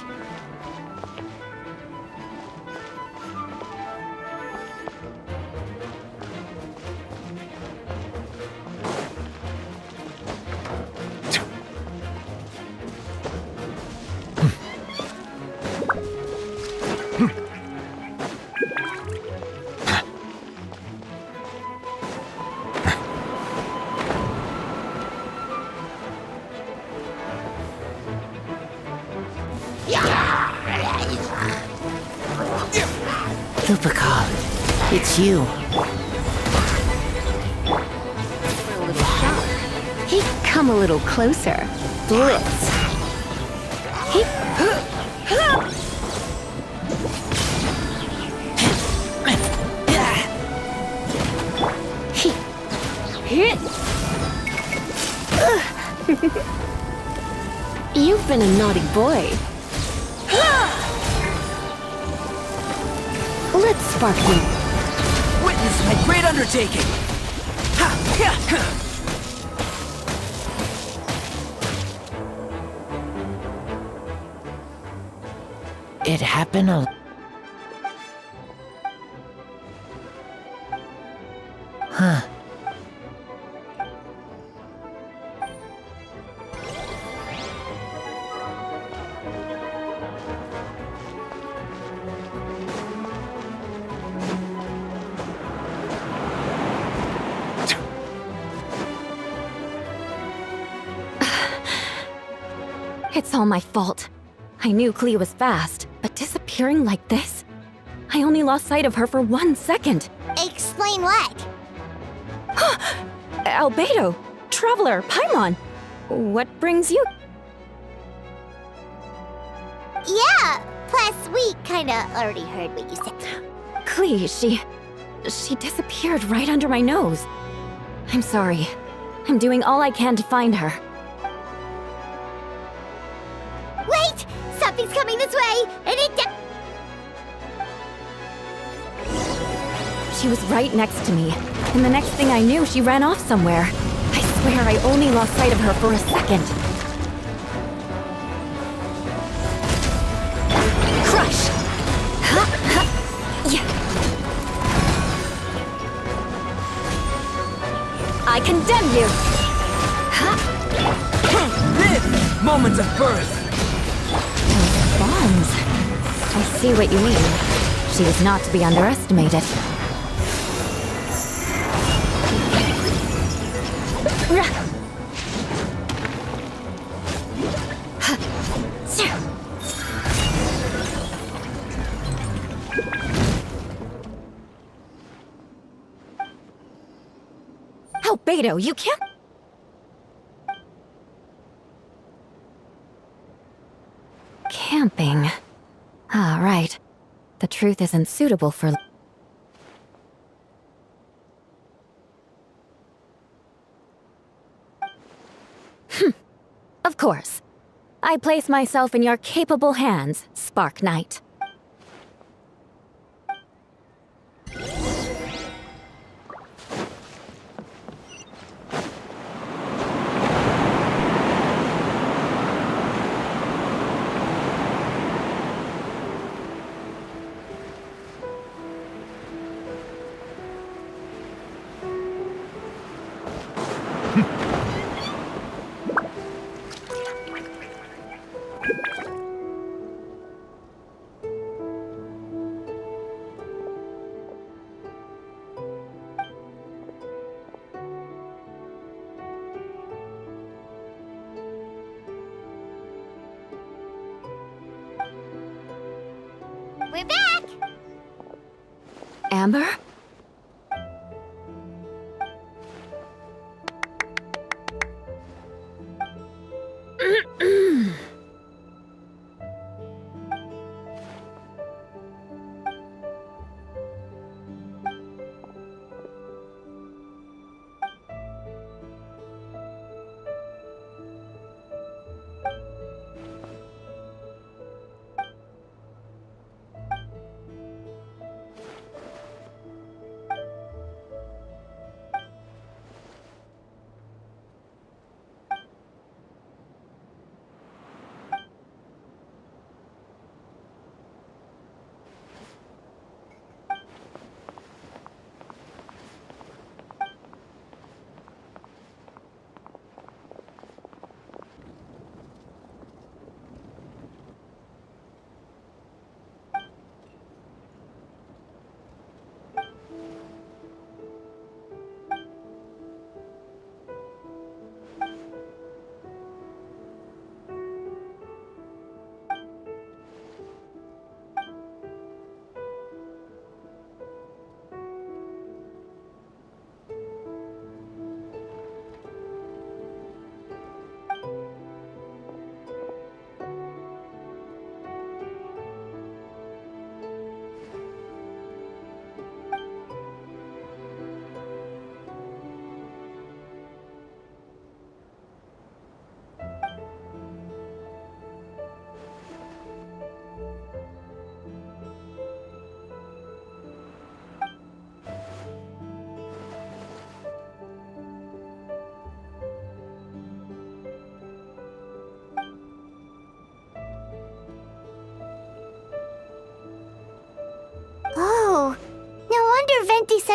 Lupical, it's you.
Hey, come a little closer. Blitz. Hey. You've been a naughty boy. Let's spark you.
Witness my great undertaking. Ha! Ha! It happened a... Huh.
It's all my fault. I knew Clea was fast, but disappearing like this? I only lost sight of her for 1 second.
Explain what?
Albedo, Traveler, Paimon. What brings you?
Yeah, plus we kinda already heard what you said.
Clea, she disappeared right under my nose. I'm sorry. I'm doing all I can to find her.
Wait! Something's coming this way, and it
She was right next to me, and the next thing I knew, she ran off somewhere. I swear I only lost sight of her for a second. Crush! Yeah. I condemn you!
Live! Moments of birth!
Bombs. I see what you mean. She is not to be underestimated. Albedo, you can't... Camping. Ah, right. The truth isn't suitable for... Of course. I place myself in your capable hands, Spark Knight.
We're back!
Amber?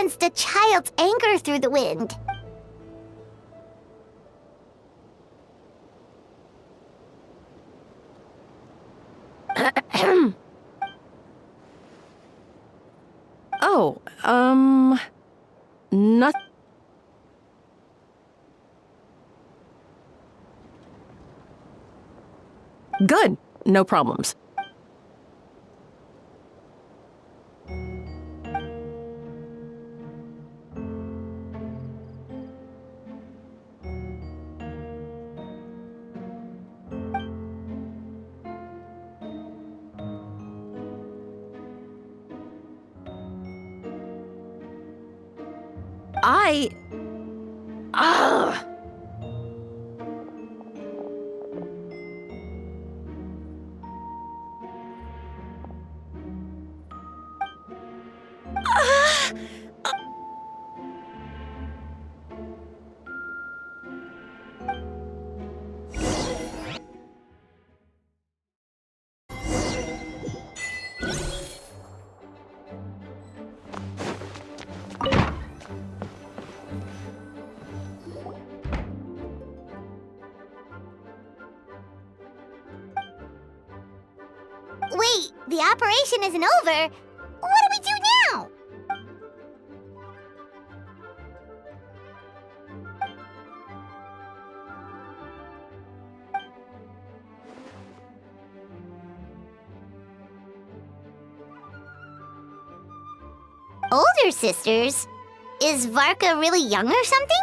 sensed a child's anger through the wind.
Oh, not. Good. No problems. Ugh.
Wait, the operation isn't over. What do we do now? Older sisters? Is Varka really young or something?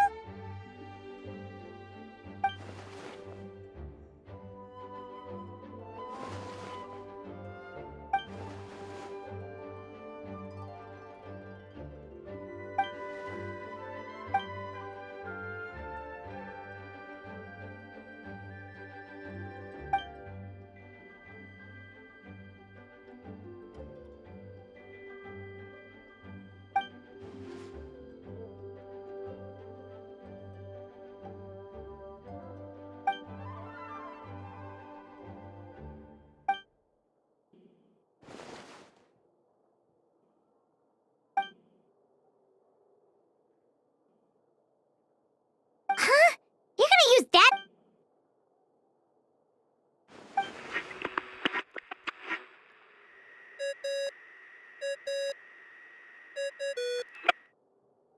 Huh? You're gonna use that?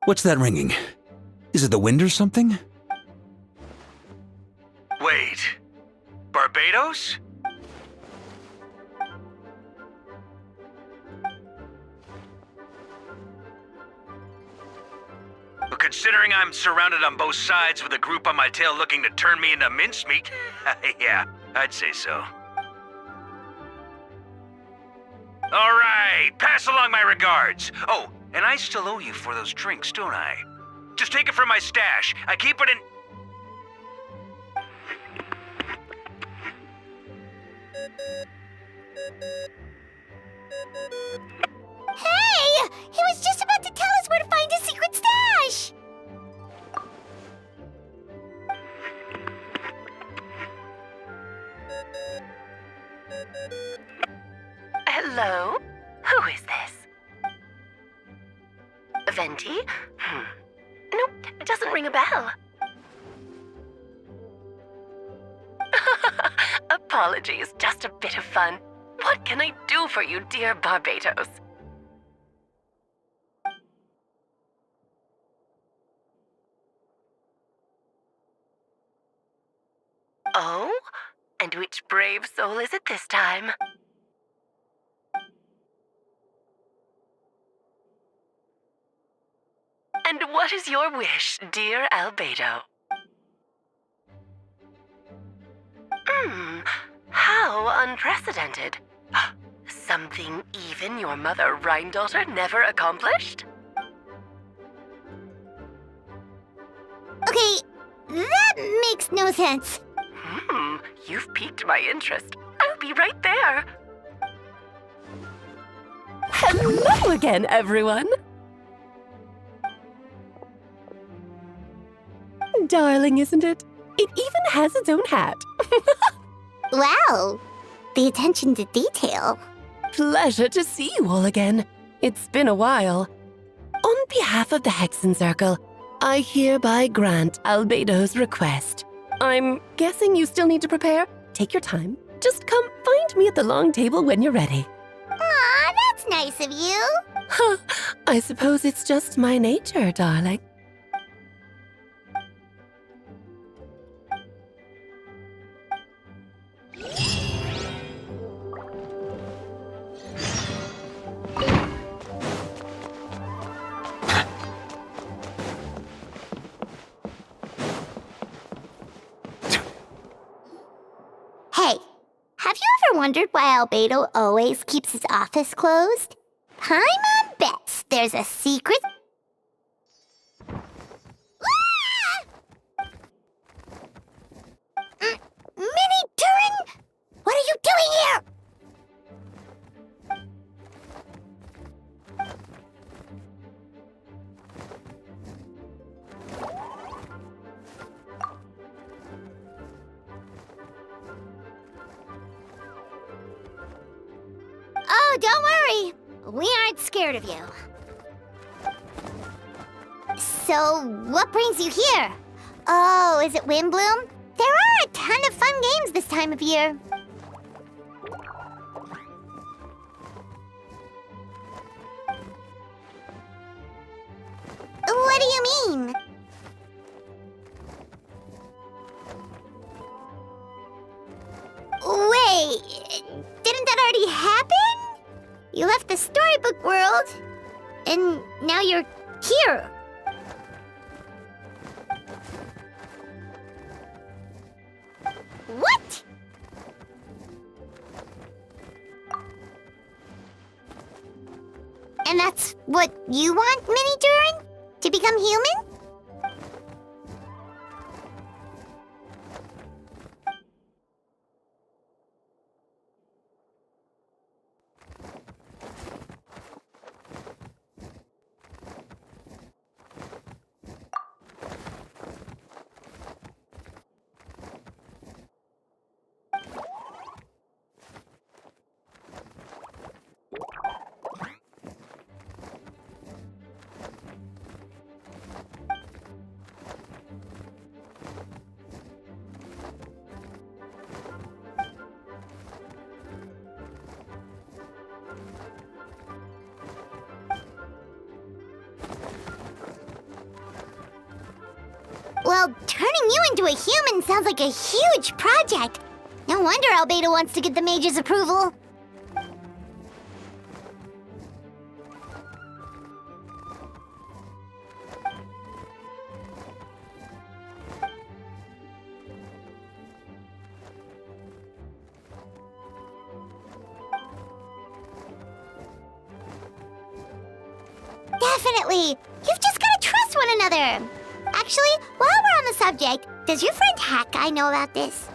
What's that ringing? Is it the wind or something?
Wait. Barbados? Well, considering I'm surrounded on both sides with a group on my tail looking to turn me into mincemeat, yeah, I'd say so. All right, pass along my regards. Oh, and I still owe you for those drinks, don't I? Just take it from my stash. I keep it in...
Hey! He was just about to tell us where to find his secret stash!
Hello? Who is this? Venti? Nope, it doesn't ring a bell. Apologies, just a bit of fun. What can I do for you, dear Barbados? Oh? And which brave soul is it this time? And what is your wish, dear Albedo? How unprecedented. Something even your mother Rhine-daughter never accomplished?
Okay, that makes no sense.
You've piqued my interest. I'll be right there. Hello again, everyone. Darling, isn't it? It even has its own hat.
Wow, the attention to detail.
Pleasure to see you all again. It's been a while. On
behalf of the Hexen Circle, I hereby grant Albedo's request. I'm guessing you still need to prepare? Take your time. Just come find me at the long table when you're ready.
Aw, that's nice of you.
Huh, I suppose it's just my nature, darling.
Hey, have you ever wondered why Albedo always keeps his office closed? Paimon bets there's a secret... Ah! Mini Turing? What are you doing here? Oh, don't worry. We aren't scared of you. So, what brings you here? Oh, is it Windbloom? There are a ton of fun games this time of year. What do you mean? Wait, didn't that already happen? You left the storybook world, and now you're here. What? And that's what you want, Mini Durin? To become human? Well, turning you into a human sounds like a huge project. No wonder Albedo wants to get the mage's approval. Definitely! You've just gotta trust one another! Actually, while we're on the subject, does your friend Hakai know about this?